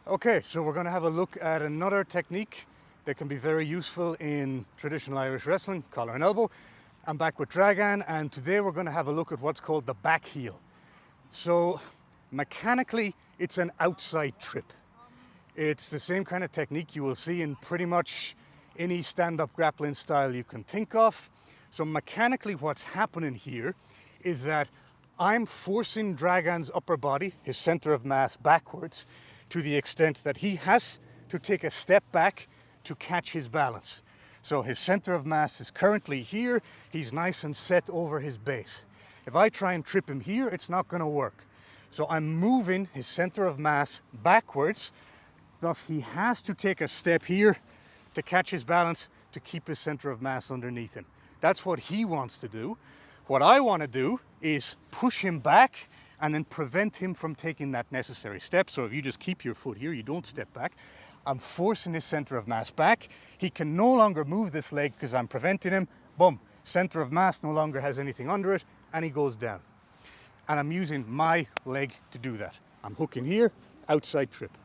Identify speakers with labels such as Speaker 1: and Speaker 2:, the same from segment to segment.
Speaker 1: Okay, so we're going to have a look at another technique that can be very useful in traditional Irish wrestling, collar and elbow. I'm back with Dragan, and today we're going to have a look at what's called the back heel. So mechanically, it's an outside trip. It's the same kind of technique you will see in pretty much any stand-up grappling style you can think of. So mechanically, what's happening here is that I'm forcing Dragan's upper body, his center of mass, backwards to the extent that he has to take a step back to catch his balance. So his center of mass is currently here. He's nice and set over his base. If I try and trip him here, it's not going to work. So I'm moving his center of mass backwards. Thus, he has to take a step here to catch his balance to keep his center of mass underneath him. That's what he wants to do. What I want to do is push him back and then prevent him from taking that necessary step. So if you just keep your foot here, you don't step back. I'm forcing his center of mass back. He can no longer move this leg because I'm preventing him. Boom, center of mass no longer has anything under it, and he goes down. And I'm using my leg to do that. I'm hooking here, outside trip,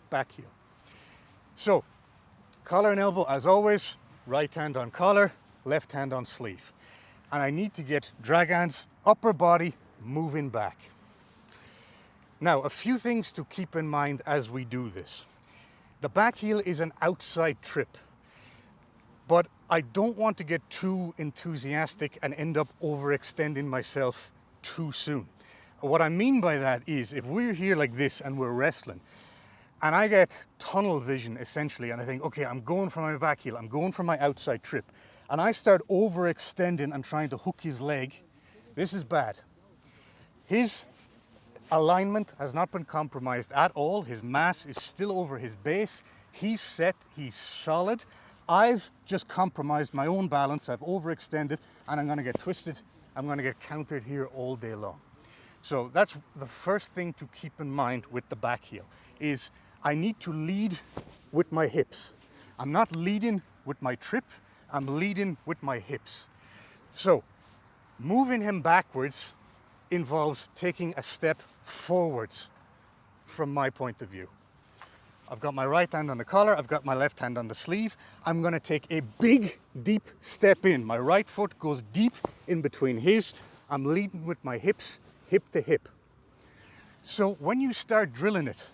Speaker 1: back heel. So, collar and elbow as always, right hand on collar, left hand on sleeve. And I need to get Dragan's upper body moving back. Now, a few things to keep in mind as we do this. The back heel is an outside trip, but I don't want to get too enthusiastic and end up overextending myself too soon. What I mean by that is if we're here like this and we're wrestling, and I get tunnel vision essentially, and I think, okay, I'm going for my back heel, I'm going for my outside trip, and I start overextending and trying to hook his leg, this is bad. His alignment has not been compromised at all. His mass is still over his base. He's set, he's solid. I've just compromised my own balance. I've overextended, and I'm going to get twisted. I'm going to get countered here all day long. So that's the first thing to keep in mind with the back heel, is I need to lead with my hips. I'm not leading with my trip, I'm leading with my hips. So moving him backwards involves taking a step forwards from my point of view. I've got my right hand on the collar, I've got my left hand on the sleeve. I'm going to take a big, deep step in. My right foot goes deep in between his. I'm leading with my hips, hip to hip. So when you start drilling it,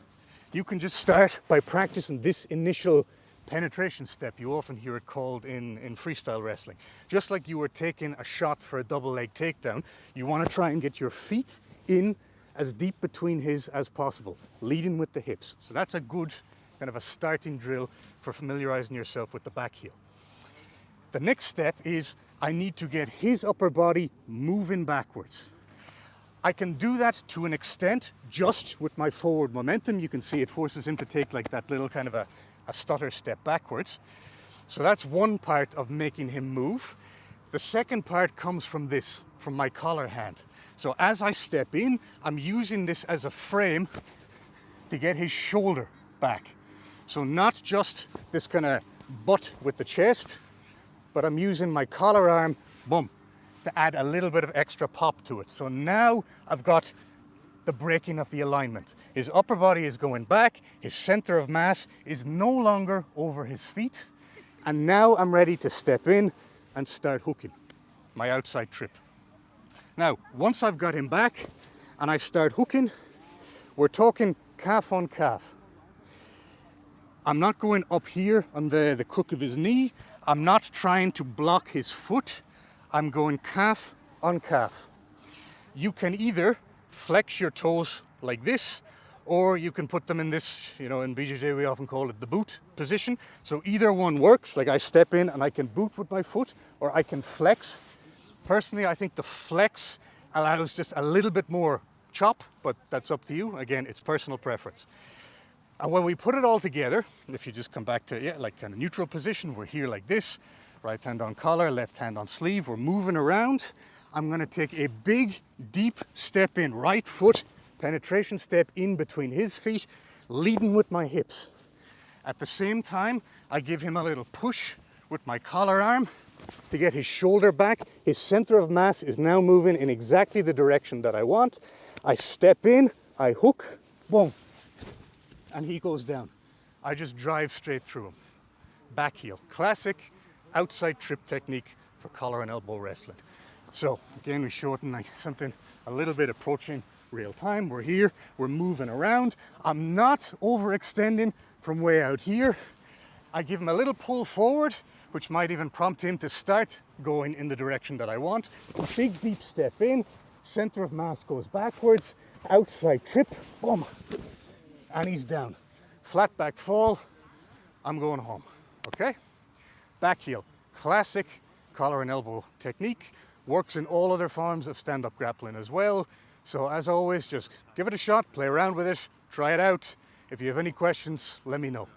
Speaker 1: you can just start by practicing this initial penetration step. You often hear it called in freestyle wrestling. Just like you were taking a shot for a double leg takedown, you want to try and get your feet in as deep between his as possible, leading with the hips. So that's a good kind of a starting drill for familiarizing yourself with the back heel. The next step is I need to get his upper body moving backwards. I can do that to an extent just with my forward momentum. You can see it forces him to take like that little kind of a stutter step backwards. So that's one part of making him move. The second part comes from this, from my collar hand. So as I step in, I'm using this as a frame to get his shoulder back. So not just this kind of butt with the chest, but I'm using my collar arm, boom, to add a little bit of extra pop to it. So now I've got the breaking of the alignment. His upper body is going back, his center of mass is no longer over his feet, and now I'm ready to step in and start hooking my outside trip. Now, once I've got him back and I start hooking, we're talking calf on calf. I'm not going up here on the crook of his knee. I'm not trying to block his foot. I'm going calf on calf. You can either flex your toes like this, or you can put them in this, in BJJ we often call it the boot position. So either one works, like I step in and I can boot with my foot, or I can flex. Personally, I think the flex allows just a little bit more chop, but that's up to you. Again, it's personal preference. And when we put it all together, if you just come back to, like kind of neutral position, we're here like this, right hand on collar, left hand on sleeve, we're moving around. I'm going to take a big, deep step in, right foot, penetration step in between his feet, leading with my hips. At the same time, I give him a little push with my collar arm to get his shoulder back. His center of mass is now moving in exactly the direction that I want. I step in, I hook, boom. and he goes down. I just drive straight through him. Back heel. Classic outside trip technique for collar and elbow wrestling. So again, we show it in like something a little bit approaching real time. We're here, we're moving around. I'm not overextending from way out here. I give him a little pull forward, which might even prompt him to start going in the direction that I want. Big deep step in, center of mass goes backwards, outside trip, boom, and he's down. Flat back fall, I'm going home, okay? Back heel, classic collar and elbow technique, works in all other forms of stand-up grappling as well. So as always, just give it a shot, play around with it, try it out. If you have any questions, let me know.